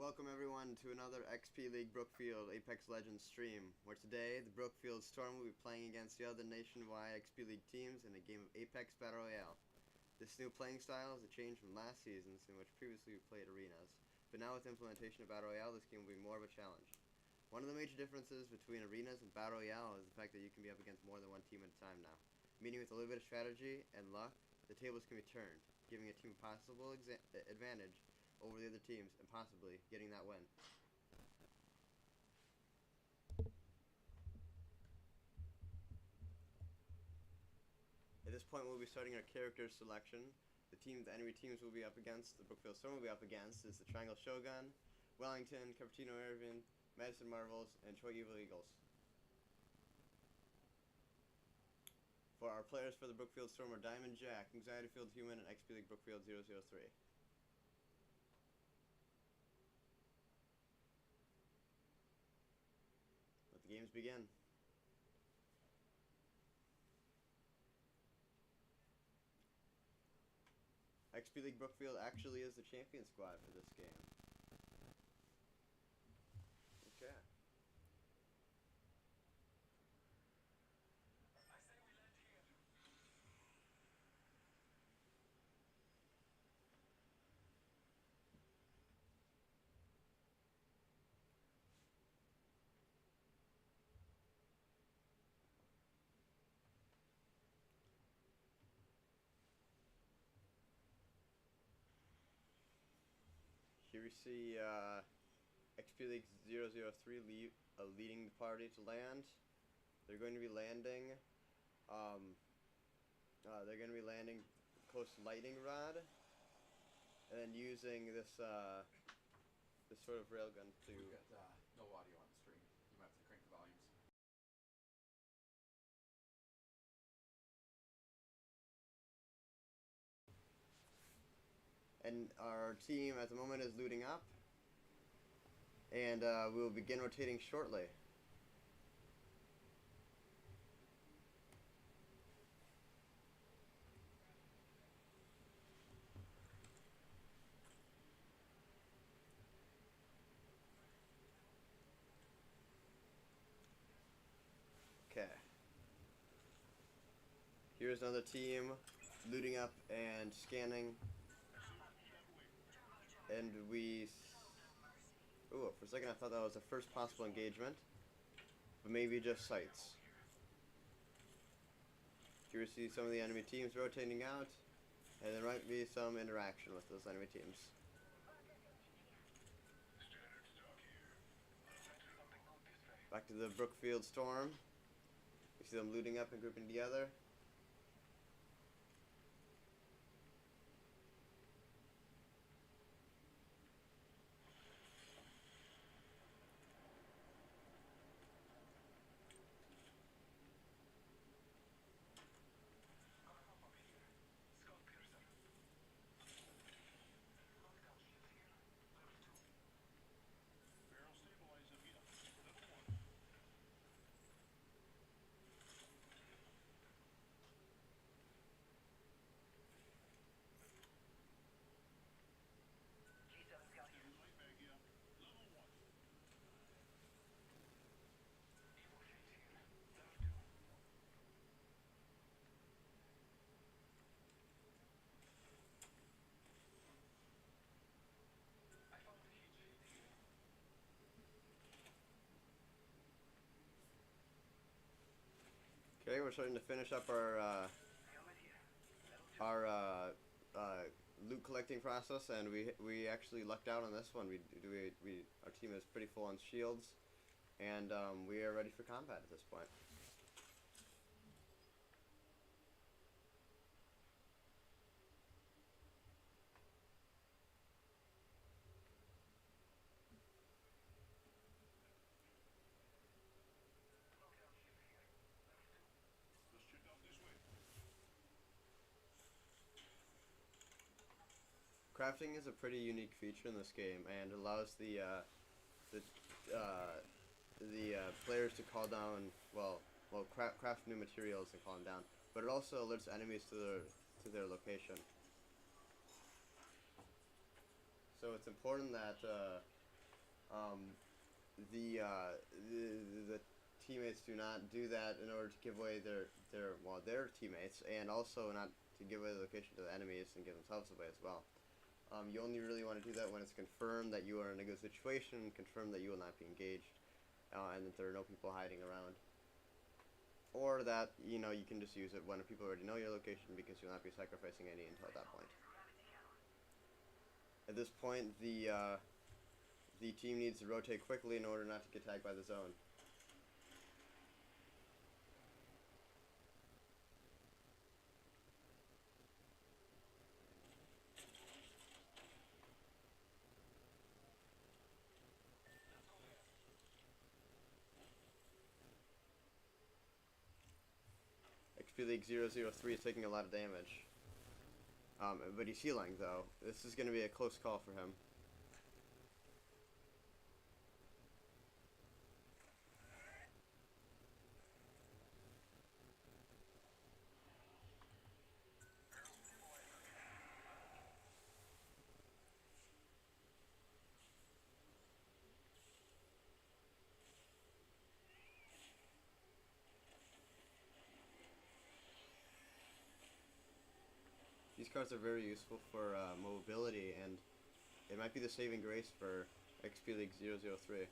Welcome everyone to another XP League Brookfield Apex Legends stream, where today the Brookfield Storm will be playing against the other nationwide XP League teams in a game of Apex Battle Royale. This new playing style is a change from last season's, in which previously we played arenas, but now with implementation of Battle Royale, this game will be more of a challenge. One of the major differences between arenas and Battle Royale is the fact that you can be up against more than one team at a time now, meaning with a little bit of strategy and luck, the tables can be turned, giving a team a possible advantage over the other teams and possibly getting that win. At this point, we'll be starting our character selection. The enemy teams will be up against, the Brookfield Storm will be up against, is the Triangle Shogun, Wellington, Cupertino Irvin, Madison Marvels, and Troy Evil Eagles. For our players for the Brookfield Storm are Diamond Jack, Anxiety Field Human, and XP League Brookfield 003. Let the games begin. XP League Brookfield actually is the champion squad for this game. Okay. Here we see XP League 003 leading the party to land. They're going to be landing. They're going to be landing close to Lightning Rod, and then using this this sort of railgun to. We've got no audio on the stream. You might have to crank the volumes. And our team at the moment is looting up, and we will begin rotating shortly. Okay. Here's another team looting up and scanning. And we... Ooh, for a second I thought that was the first possible engagement. But maybe just sights. Here we see some of the enemy teams rotating out. And there might be some interaction with those enemy teams. Back to the Brookfield Storm. We see them looting up and grouping together. Okay, we're starting to finish up our loot collecting process, and we actually lucked out on this one. Our team is pretty full on shields, and we are ready for combat at this point. Crafting is a pretty unique feature in this game, and allows the players to call down, craft new materials and call them down. But it also alerts enemies to their location. So it's important that Um, the teammates do not do that in order to give away their teammates, and also not to give away the location to the enemies and give themselves away as well. You only really want to do that when it's confirmed that you are in a good situation, confirmed that you will not be engaged, and that there are no people hiding around. Or that, you can just use it when people already know your location because you'll not be sacrificing any intel at that point. At this point, the team needs to rotate quickly in order not to get tagged by the zone. XP League 003 is taking a lot of damage. But he's healing, though. This is going to be a close call for him. These cards are very useful for mobility, and it might be the saving grace for XP League 003.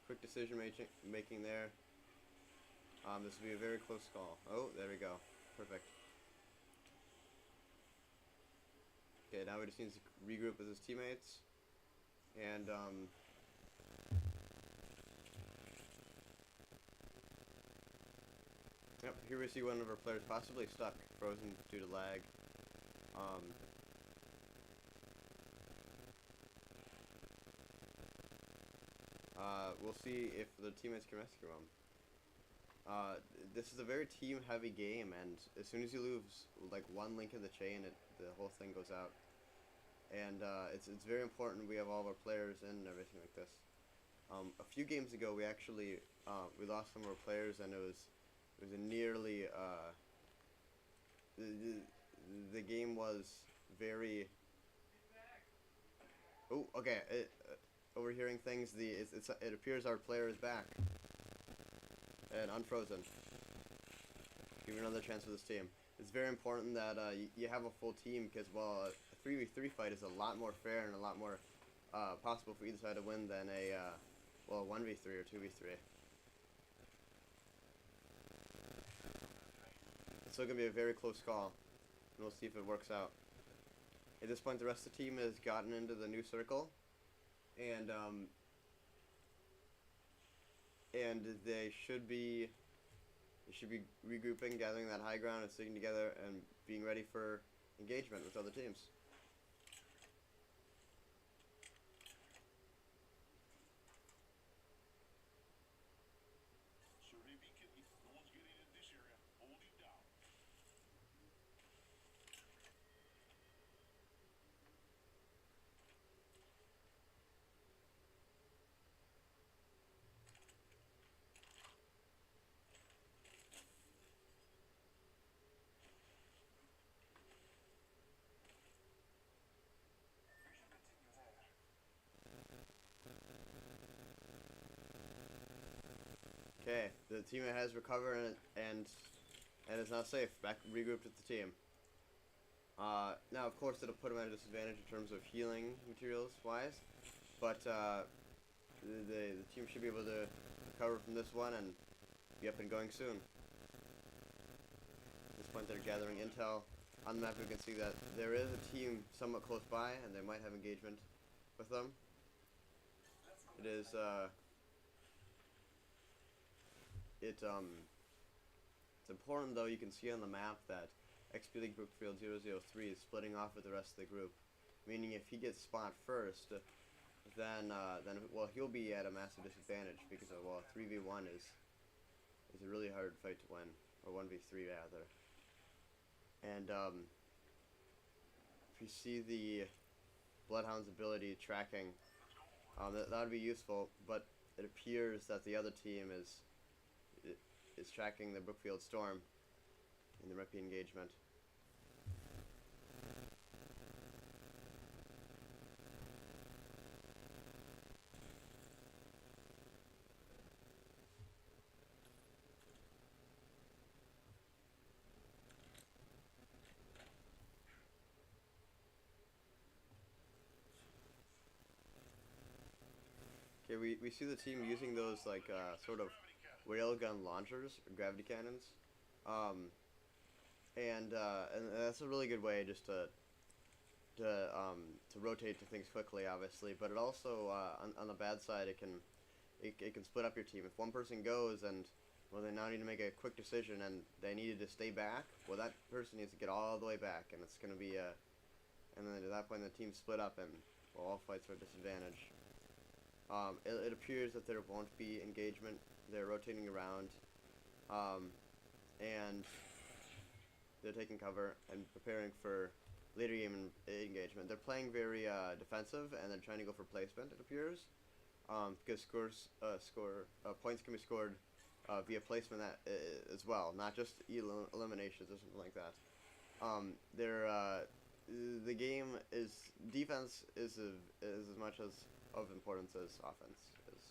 Quick decision making there. This will be a very close call. Oh, there we go. Perfect. Okay, now he just needs to regroup with his teammates. And, yep, here we see one of our players possibly stuck, frozen due to lag. We'll see if the teammates can rescue him. This is a very team-heavy game, and as soon as you lose like one link in the chain, the whole thing goes out. And it's very important we have all of our players in and everything like this. A few games ago, we actually we lost some of our players, and it was a nearly the game was very. Oh, okay. Overhearing things. It appears our player is back and unfrozen. Give another chance for this team. It's very important that you have a full team, because while a 3v3 fight is a lot more fair and a lot more possible for either side to win than a 1v3 or 2v3. It's still gonna be a very close call, and we'll see if it works out. At this point, the rest of the team has gotten into the new circle, and they should be regrouping, gathering that high ground, and sticking together, and being ready for engagement with other teams. Okay, the teammate has recovered and is now safe, back regrouped with the team. Now, of course, it'll put him at a disadvantage in terms of healing materials-wise, but the team should be able to recover from this one and be up and going soon. At this point, they're gathering intel. On the map, we can see that there is a team somewhat close by, and they might have engagement with them. It's important, though. You can see on the map that XP League Brookfield 003 is splitting off with the rest of the group, meaning if he gets spot first, then he'll be at a massive disadvantage, because 3v1 is a really hard fight to win, or 1v3 rather. And if you see the Bloodhound's ability tracking, that would be useful, but it appears that the other team is tracking the Brookfield Storm. in the repeat engagement. Okay, we see the team using those like sort of railgun launchers, or gravity cannons, um, and that's a really good way just to rotate to things quickly, obviously. But it also on the bad side, it can split up your team. If one person goes and well, they now need to make a quick decision and they needed to stay back, well, that person needs to get all the way back, and it's going to be and then at that point the team split up and well, all fights are a disadvantage. It appears that there won't be engagement. They're rotating around, and they're taking cover and preparing for later game engagement. They're playing very defensive, and they're trying to go for placement, it appears, because points can be scored via placement as well, not just eliminations or something like that. The game is defense is as much as of importance as offense is.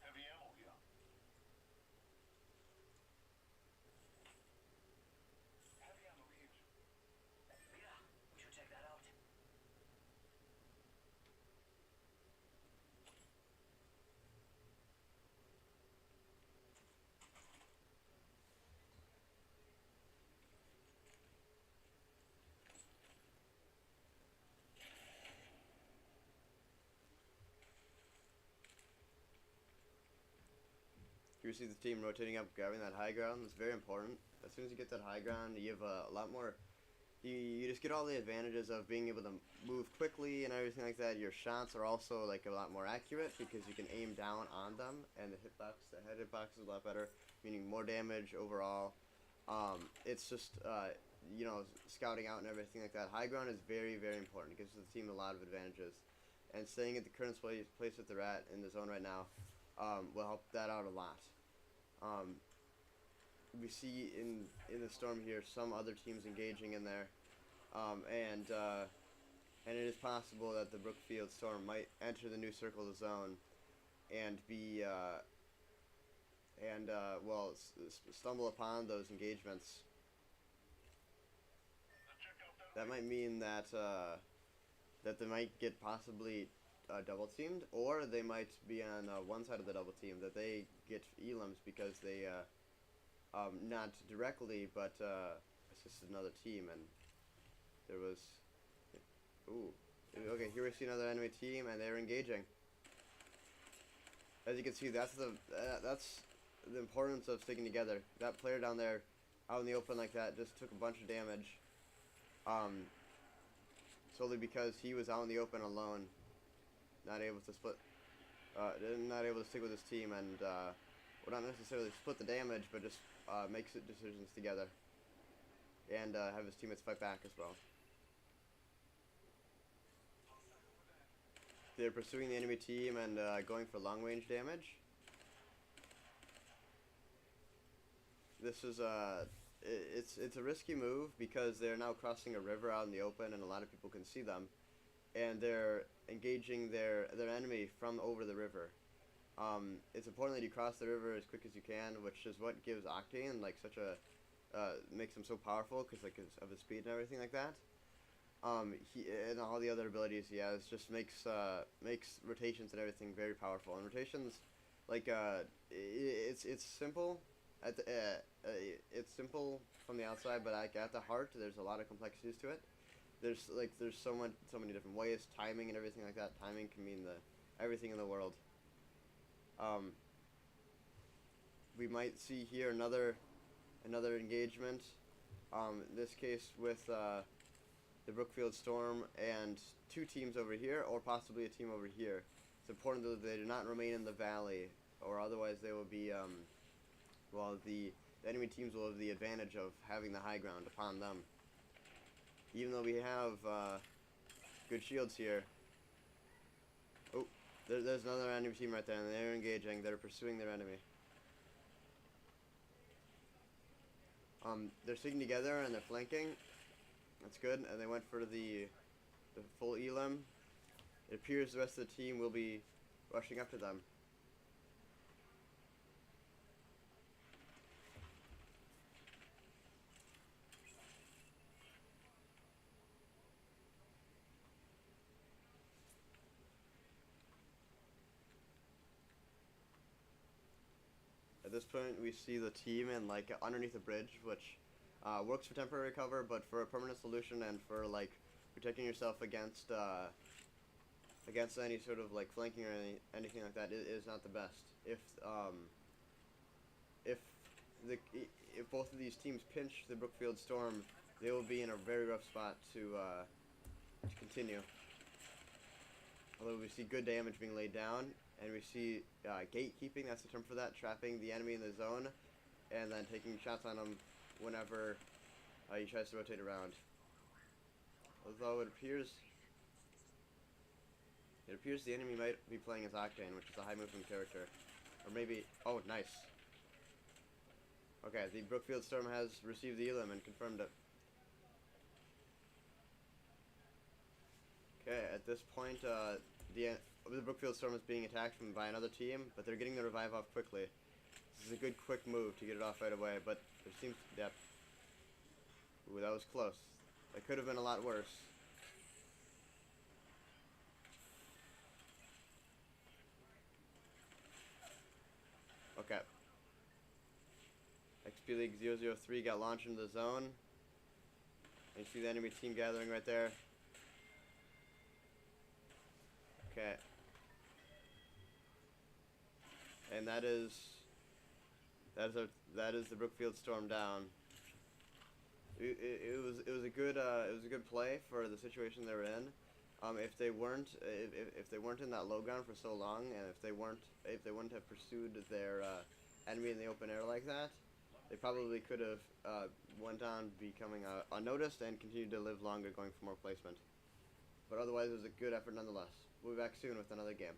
Heavy ammo here. Heavy ammo here. Yeah, we should check that out. You see the team rotating up, grabbing that high ground. That's very important. As soon as you get that high ground, you have a lot more. You just get all the advantages of being able to move quickly and everything like that. Your shots are also like a lot more accurate because you can aim down on them, and the head hitbox is a lot better, meaning more damage overall. It's just scouting out and everything like that. High ground is very, very important. It gives the team a lot of advantages, and staying at the current place that they're at in the zone right now will help that out a lot. We see in the storm here some other teams engaging in there, and it is possible that the Brookfield Storm might enter the new circle of the zone and be stumble upon those engagements. That might mean that that they might get possibly double teamed, or they might be on one side of the double team, that they get elims because they not directly but assisted another team, and there was okay, here we see another enemy team and they're engaging. As you can see, that's the importance of sticking together. That player down there out in the open like that just took a bunch of damage solely because he was out in the open alone, not able to not able to stick with his team, and well, not necessarily split the damage, but just makes decisions together and have his teammates fight back as well. They're pursuing the enemy team and going for long range damage. This is it's a risky move because they're now crossing a river out in the open and a lot of people can see them, and they're engaging their enemy from over the river. It's important that you cross the river as quick as you can, which is what gives Octane like such a makes him so powerful because like of his speed and everything like that. He and all the other abilities he has just makes rotations and everything very powerful. And rotations, like it's simple it's simple from the outside, but like at the heart, there's a lot of complexities to it. There's so many different ways, timing and everything like that. Timing can mean everything in the world. We might see here another engagement. In this case with the Brookfield Storm and two teams over here, or possibly a team over here. It's important that they do not remain in the valley, or otherwise they will be, the enemy teams will have the advantage of having the high ground upon them. Even though we have good shields here. Oh, There's another enemy team right there, and they're engaging. They're pursuing their enemy. They're sticking together and they're flanking. That's good. And they went for the full elim. It appears the rest of the team will be rushing up to them. At this point, we see the team in like underneath a bridge, which works for temporary cover, but for a permanent solution and for like protecting yourself against against any sort of like flanking or anything like that, it is not the best. If the if both of these teams pinch the Brookfield Storm, they will be in a very rough spot to continue. Although we see good damage being laid down, and we see gatekeeping, that's the term for that, trapping the enemy in the zone, and then taking shots on him whenever he tries to rotate around. Although it appears the enemy might be playing as Octane, which is a high movement character. Or maybe, oh, nice. Okay, the Brookfield Storm has received the elim and confirmed it. Okay, at this point, the Brookfield Storm is being attacked by another team, but they're getting the revive off quickly. This is a good quick move to get it off right away, but there seems to, yep. Ooh, that was close. That could have been a lot worse. Okay. XP League 003 got launched into the zone. And you see the enemy team gathering right there. Okay. And that is the Brookfield Storm down. It was a good play for the situation they were in. If they weren't in that low ground for so long, and if they wouldn't have pursued their enemy in the open air like that, they probably could have went on becoming unnoticed and continued to live longer, going for more placement. But otherwise, it was a good effort nonetheless. We'll be back soon with another game.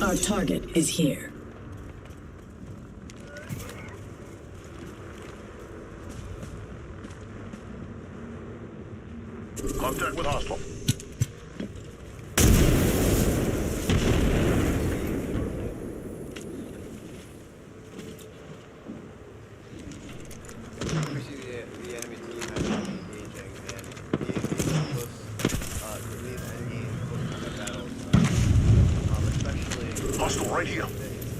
Our target is here. Contact with hostile. We see the enemy team has been engaging, and these close, these engaging close combat battles, especially Hostile right here.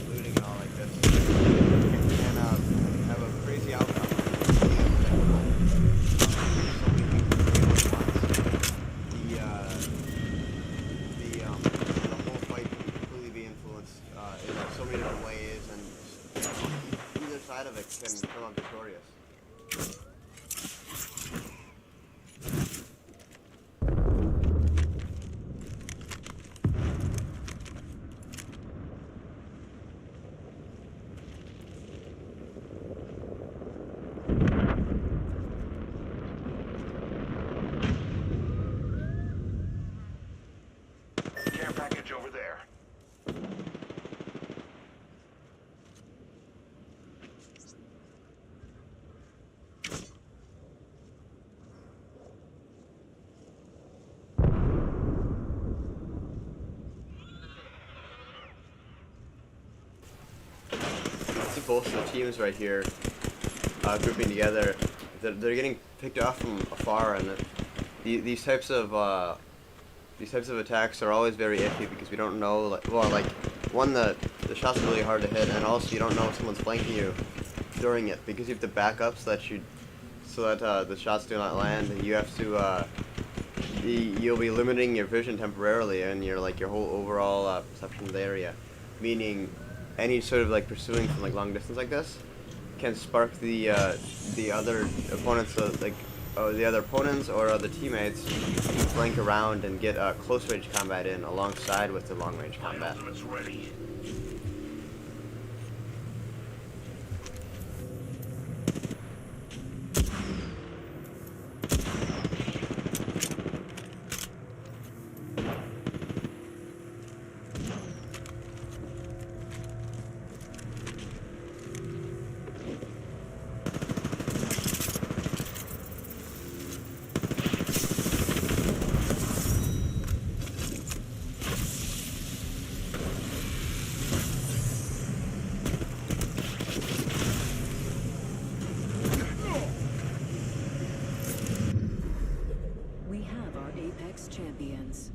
looting and all like this, can have a crazy outcome. So many things can go at once. The whole fight can completely be influenced in so many different ways, and either side of it can come out victorious. Care package over there. See both the teams right here grouping together. They're getting picked off from afar, and these types of attacks are always very iffy because we don't know. Like one, the shots are really hard to hit, and also you don't know if someone's flanking you during it because you have to back up so that the shots do not land. And you have to you'll be limiting your vision temporarily and your whole overall perception of the area, meaning any sort of like pursuing from like long distance like this can spark the other opponents the other opponents or other teammates to flank around and get close range combat in alongside with the long range My combat. ultimate's ready. We have our Apex champions.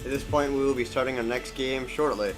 At this point, we will be starting our next game shortly.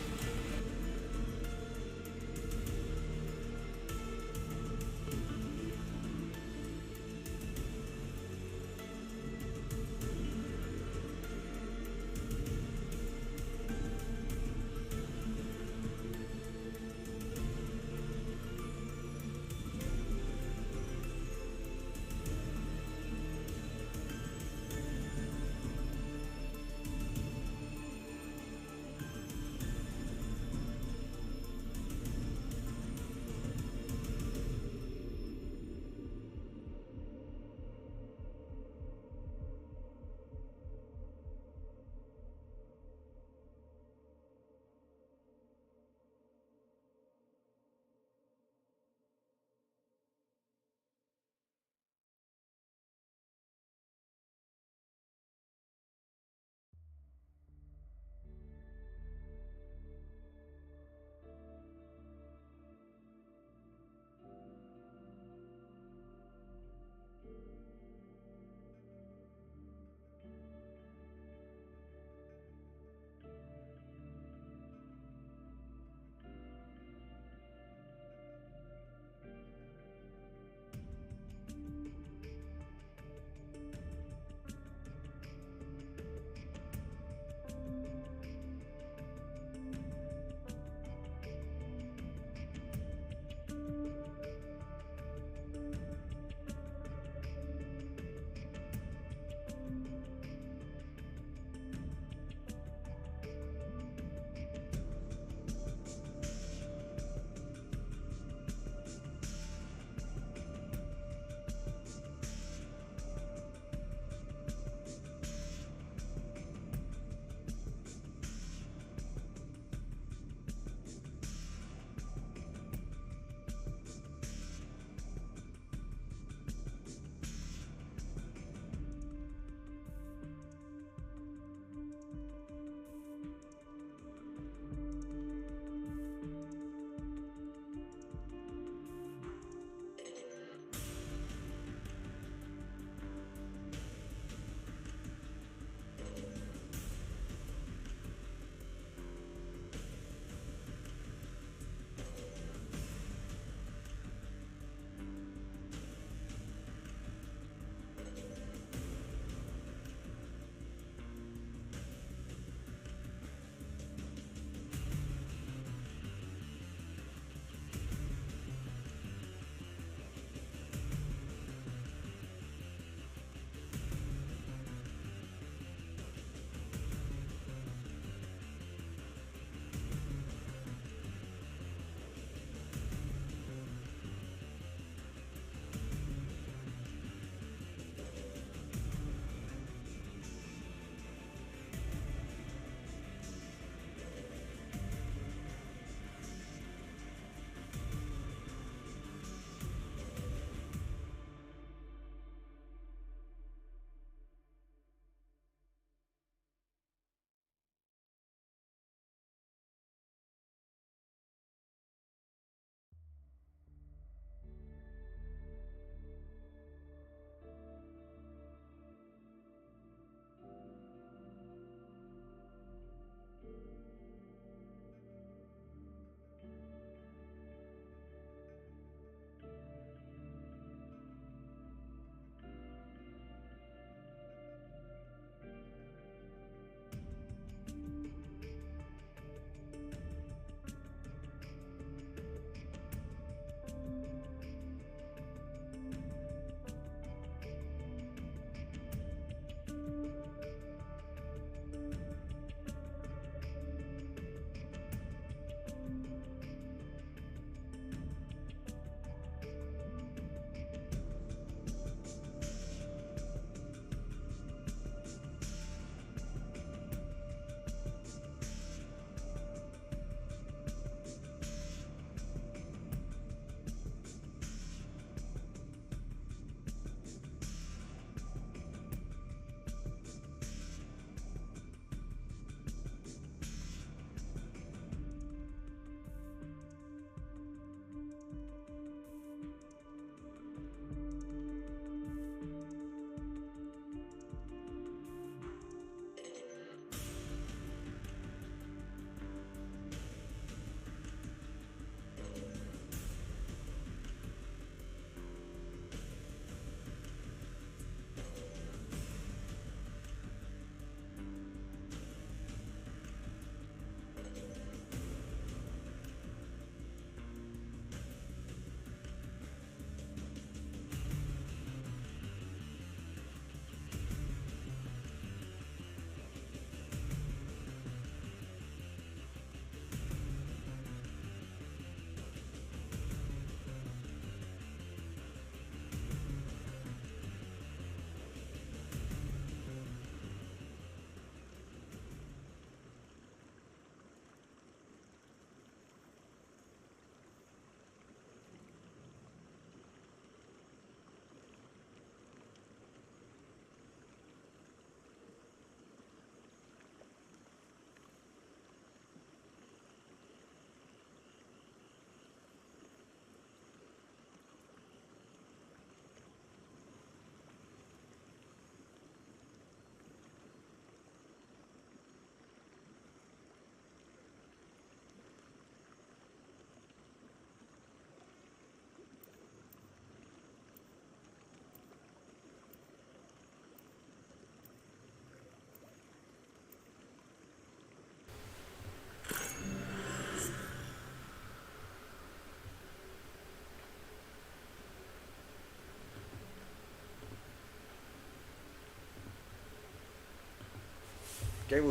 Okay,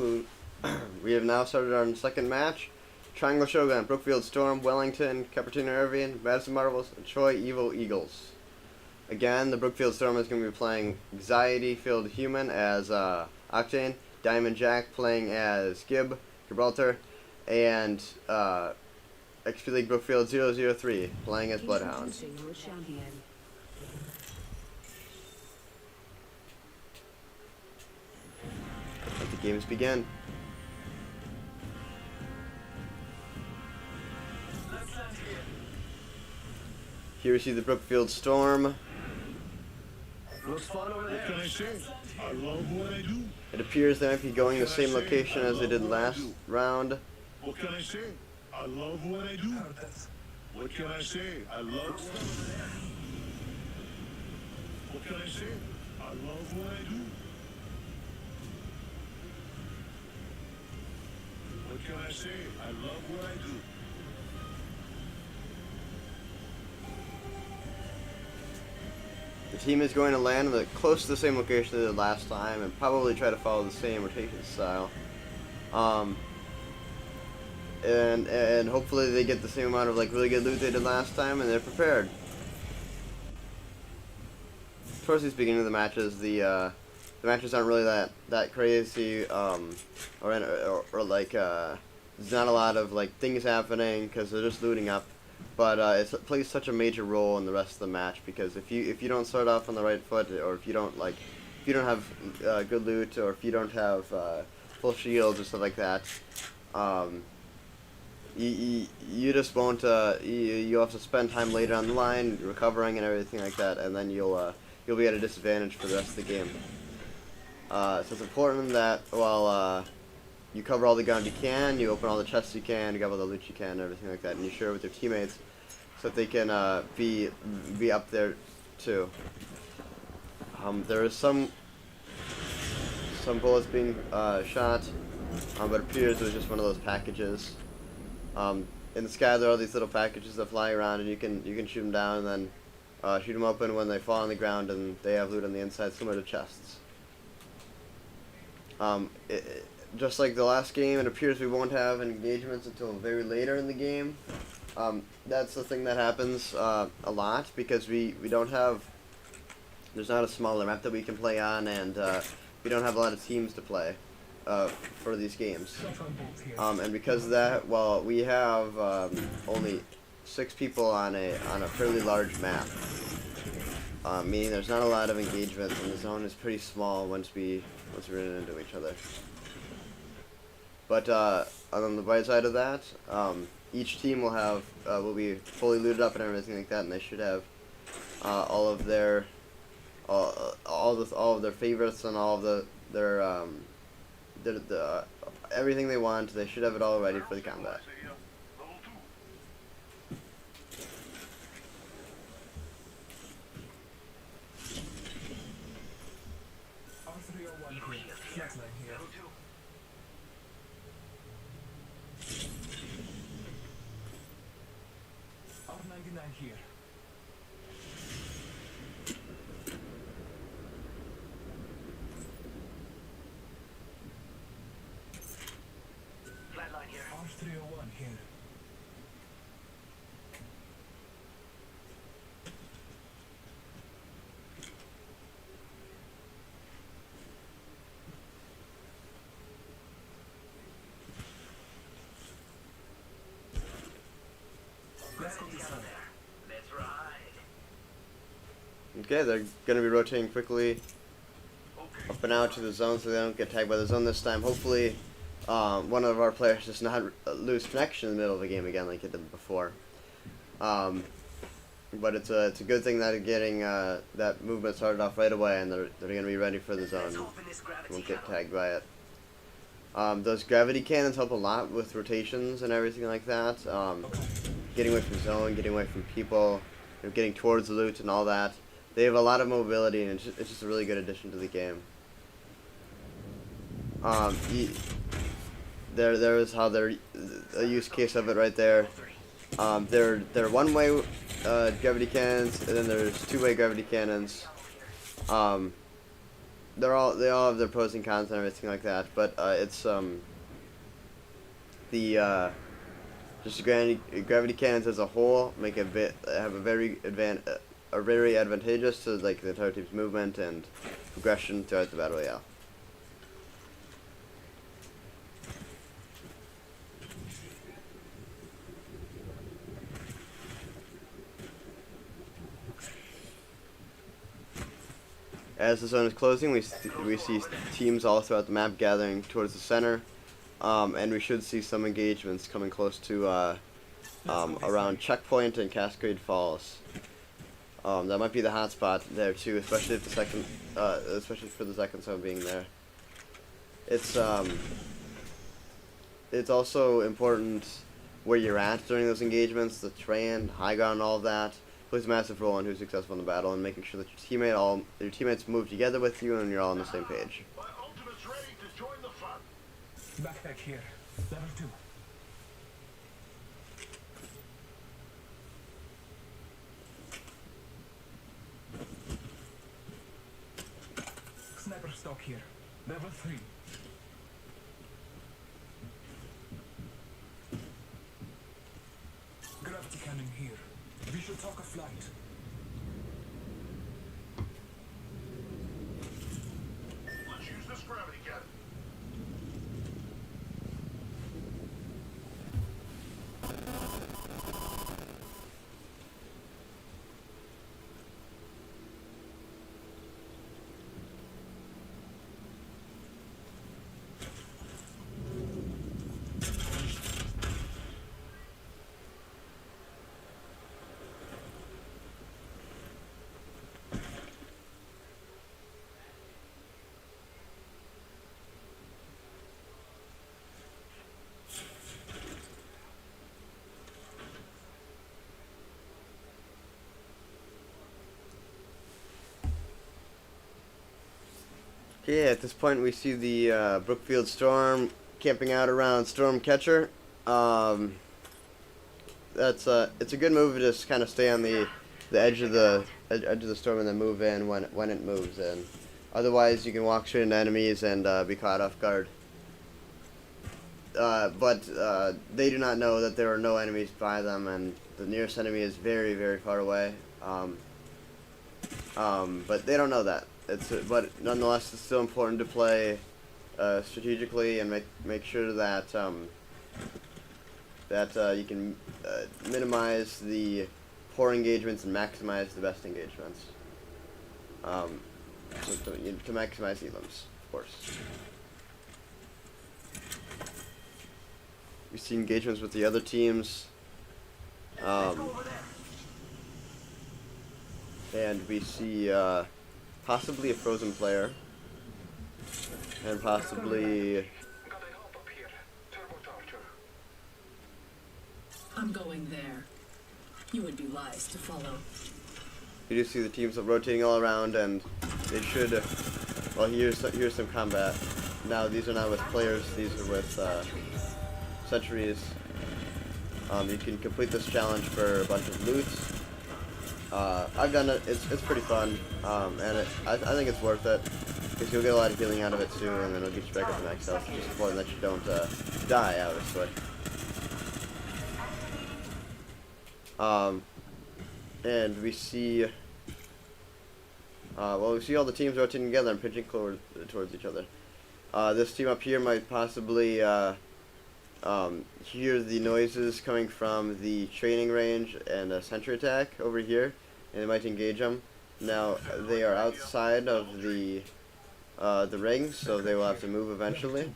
we have now started our second match. Triangle Shogun, Brookfield Storm, Wellington, Cupertino Irving, Madison Marvels, and Troy Evil Eagles. Again, the Brookfield Storm is going to be playing Anxiety-Filled Human as Octane, Diamond Jack playing as Gibraltar, and XP League Brookfield 003 playing as Bloodhound. Introducing your champion. Let the games begin. Here we see the Brookfield Storm. Looks fun over there. What can I say? I love what I do. It appears they might be going the same location as they did last round. What can I say? I love what I do. What can I say? I love what I do. What can I say? I love what I do. What can I say? I love what I do. The team is going to land close to the same location they did last time and probably try to follow the same rotation style. And hopefully they get the same amount of really good loot they did last time and they're prepared. Towards these beginning of the matches, the matches aren't really that crazy, there's not a lot of things happening because they're just looting up. But it plays such a major role in the rest of the match because if you don't start off on the right foot, or if you don't have good loot, or if you don't have full shields or stuff like that, you just won't. You have to spend time later on the line recovering and everything like that, and then you'll be at a disadvantage for the rest of the game. So it's important that while you cover all the ground you can, you open all the chests you can, you grab all the loot you can, and everything like that, and you share it with your teammates so that they can be up there too. There is some bullets being shot, but it appears it was just one of those packages. In the sky there are these little packages that fly around, and you can shoot them down and then shoot them open when they fall on the ground and they have loot on the inside, similar to chests. Just like the last game, it appears we won't have engagements until very later in the game. That's the thing that happens a lot because we don't have, there's not a smaller map that we can play on, and we don't have a lot of teams to play for these games. And because of that, well, we have only 6 people on a fairly large map, meaning there's not a lot of engagement, and the zone is pretty small once we run into each other. But on the bright side of that, each team will be fully looted up and everything like that, and they should have all of their favorites and all of their everything they want. They should have it all ready for the combat. Flatline here. R301 here. Let's go this way. Let's ride. Okay, they're going to be rotating quickly up and out to the zone so they don't get tagged by the zone this time. Hopefully, one of our players does not lose connection in the middle of the game again like it did before. But it's a good thing that they're getting that movement started off right away, and they're going to be ready for the zone. Let's open this gravity Won't get tunnel. tagged by it. Those gravity cannons help a lot with rotations and everything like that. Getting away from zone, getting away from people, getting towards the loot and all that. They have a lot of mobility, and it's just a really good addition to the game. There is how they're a use case of it right there. They're one-way gravity cannons, and then there's two-way gravity cannons. they all have their pros and cons and everything like that. But it's just gravity cannons as a whole make have a very are very advantageous to like the entire team's movement and progression throughout the battle royale. As the zone is closing, we see teams all throughout the map gathering towards the center, and we should see some engagements coming close to around Checkpoint and Cascade Falls. That might be the hotspot there too, especially if especially for the second zone being there. It's also important where you're at during those engagements, the terrain, high ground, all of that plays a massive role in who's successful in the battle and making sure that your teammates move together with you and you're all on the same page. My ultimate's ready to join the fun. Backpack here. Level 2. Sniper stock here. Level 3. Gravity cannon here. Visual talk of flight. Let's use this gravity cannon. Okay, at this point we see the Brookfield Storm camping out around Stormcatcher. It's a good move to just kind of stay on the edge of the storm and then move in when it moves in. Otherwise, you can walk straight into enemies and be caught off guard. But they do not know that there are no enemies by them, and the nearest enemy is very, very far away. But they don't know that. But nonetheless, it's still important to play strategically and make sure that you can minimize the poor engagements and maximize the best engagements. To maximize elims, of course. We see engagements with the other teams. And we see possibly a frozen player. And possibly... I'm going there. You would be wise to follow. You do see the teams are rotating all around, and they should... Well, here's some combat. Now, these are not with players, these are with sentries. You can complete this challenge for a bunch of loot. I've done it. It's pretty fun, and I think it's worth it because you'll get a lot of healing out of it too, and then it'll get you back up to max health. It's just important that you don't die, obviously. And we see, we see all the teams rotating together and pitching towards each other. This team up here might possibly hear the noises coming from the training range and a sentry attack over here, and they might engage them. Now they are outside of the ring, so they will have to move eventually.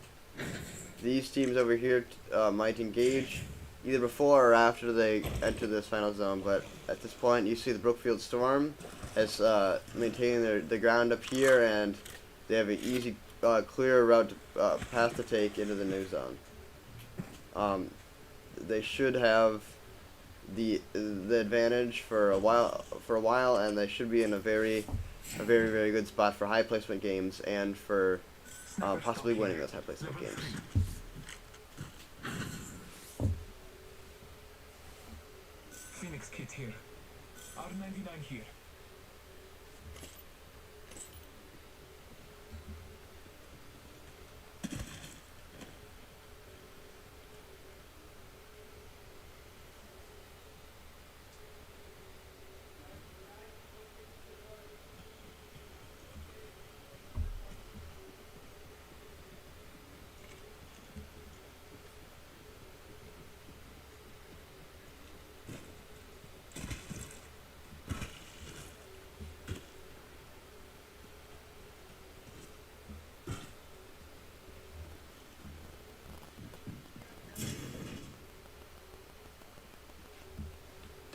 These teams over here might engage either before or after they enter this final zone, but at this point you see the Brookfield Storm as maintaining the ground up here, and they have an easy, clear route path to take into the new zone. They should have the advantage for a while, and they should be in a very good spot for high placement games and for possibly winning those high placement games. Phoenix kit here. R99 here.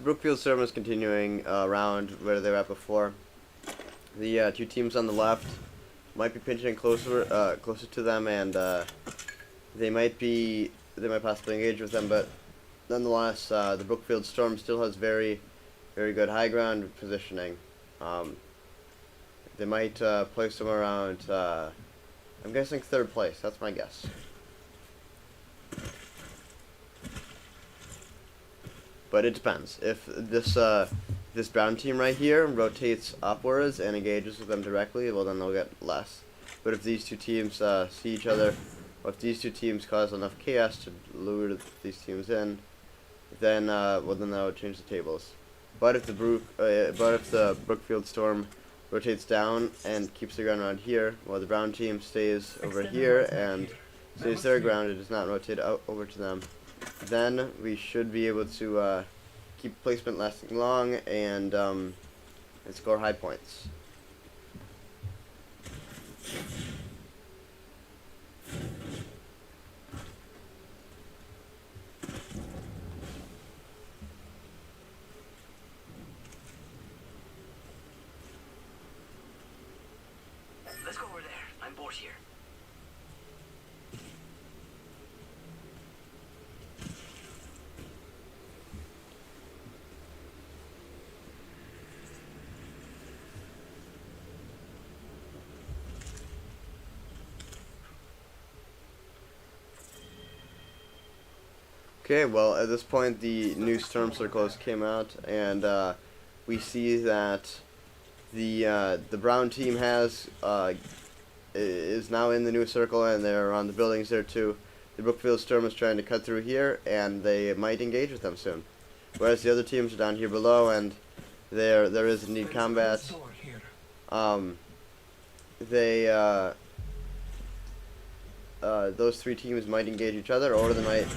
the Brookfield storm is continuing around where they were at before. The two teams on the left might be pinching closer to them, and they might possibly engage with them, but nonetheless, the Brookfield Storm still has very good high ground positioning. They might place them around, I'm guessing 3rd place. That's my guess. But it depends. If this brown team right here rotates upwards and engages with them directly, well, then they'll get less. But if these two teams see each other, or if these two teams cause enough chaos to lure these teams in, then well, then that would change the tables. But if the Brookfield Storm rotates down and keeps the ground around here, while the brown team stays over here and stays their ground, it does not rotate out over to them, then we should be able to keep placement lasting long and score high points. Let's go over there. I'm bored here. Okay, well, at this point the new storm circles came out, and we see that the brown team is now in the new circle, and they're on the buildings there too. The Brookfield Storm is trying to cut through here, and they might engage with them soon. Whereas the other teams are down here below, and there is indeed combat. Those three teams might engage each other, or the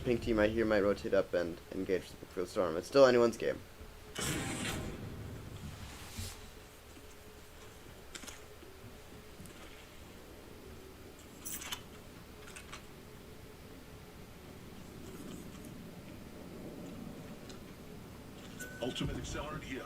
pink team right here might rotate up and engage the Brookfield Storm. It's still anyone's game. Ultimate accelerant here.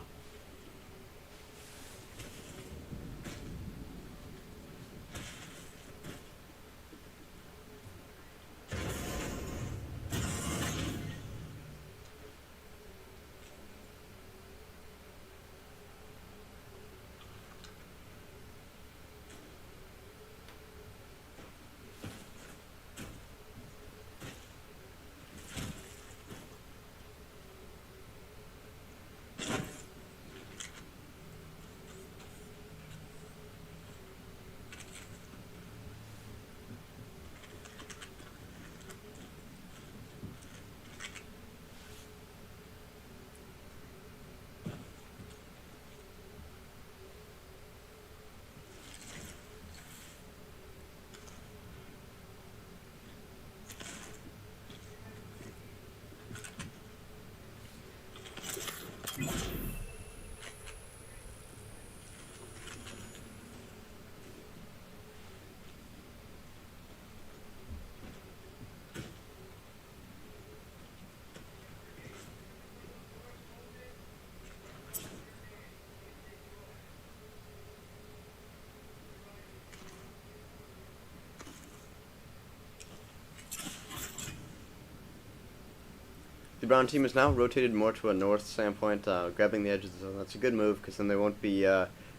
The brown team is now rotated more to a north standpoint, grabbing the edge of the zone. That's a good move, because then they won't be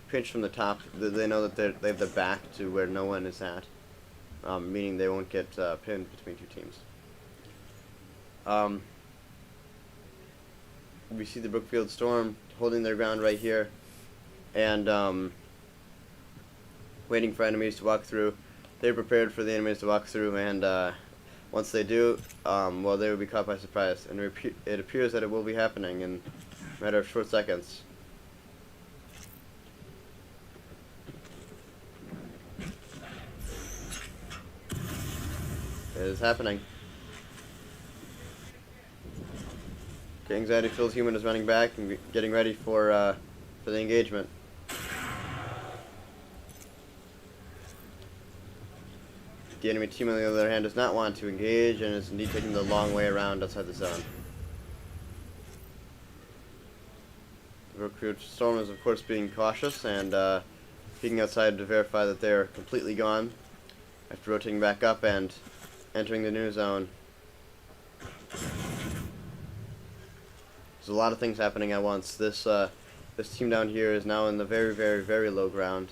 pinched from the top. They know that they have their back to where no one is at, meaning they won't get pinned between two teams. We see the Brookfield Storm holding their ground right here, and waiting for enemies to walk through. They're prepared for the enemies to walk through, and once they do, well, they will be caught by surprise, and it appears that it will be happening in a matter of short seconds. It is happening. Okay, Anxiety Filled Human is running back and getting ready for the engagement. The enemy team, on the other hand, does not want to engage and is indeed taking the long way around outside the zone. Brookfield Storm is, of course, being cautious and peeking outside to verify that they're completely gone after rotating back up and entering the new zone. There's a lot of things happening at once. This team down here is now in the very, very, very low ground,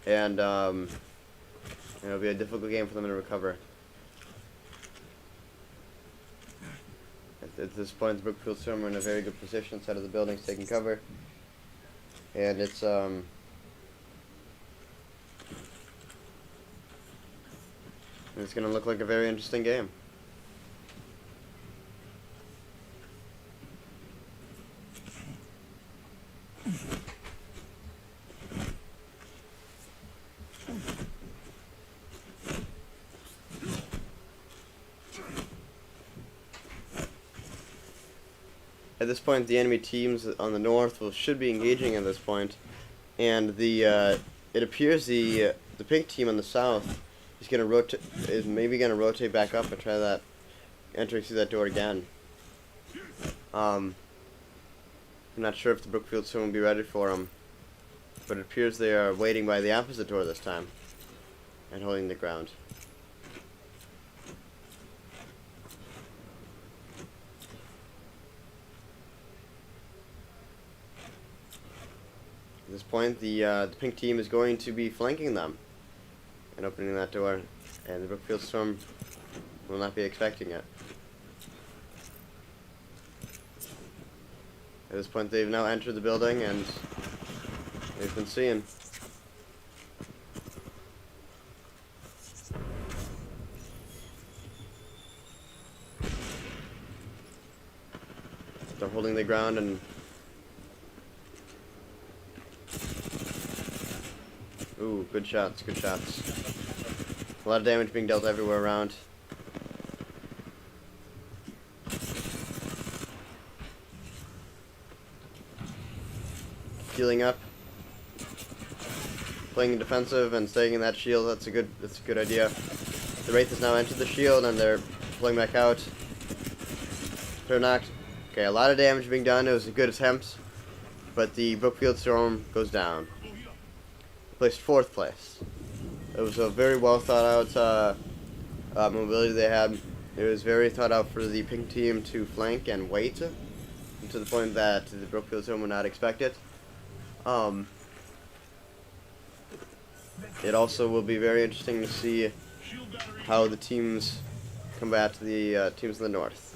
and it'll be a difficult game for them to recover. At this point, the Brookfield Storm are in a very good position, side of the buildings taking cover, and it's going to look like a very interesting game. At this point, the enemy teams on the north should be engaging at this point, and it appears the pink team on the south is maybe gonna rotate back up and try that entering through that door again. I'm not sure if the Brookfield Storm will be ready for them, but it appears they are waiting by the opposite door this time and holding the ground. At this point, the pink team is going to be flanking them and opening that door, and the Brookfield Storm will not be expecting it. At this point, they've now entered the building, and they've been seen. They're holding the ground and ooh, good shots, good shots. A lot of damage being dealt everywhere around. Healing up. Playing defensive and staying in that shield, that's a good idea. The Wraith has now entered the shield and they're pulling back out. They're knocked. Okay, a lot of damage being done. It was a good attempt, but the Brookfield Storm goes down. Placed 4th place. It was a very well thought out mobility they had. It was very thought out for the pink team to flank and wait to the point that the Brookfield Storm would not expect it. It also will be very interesting to see how the teams combat the teams in the north.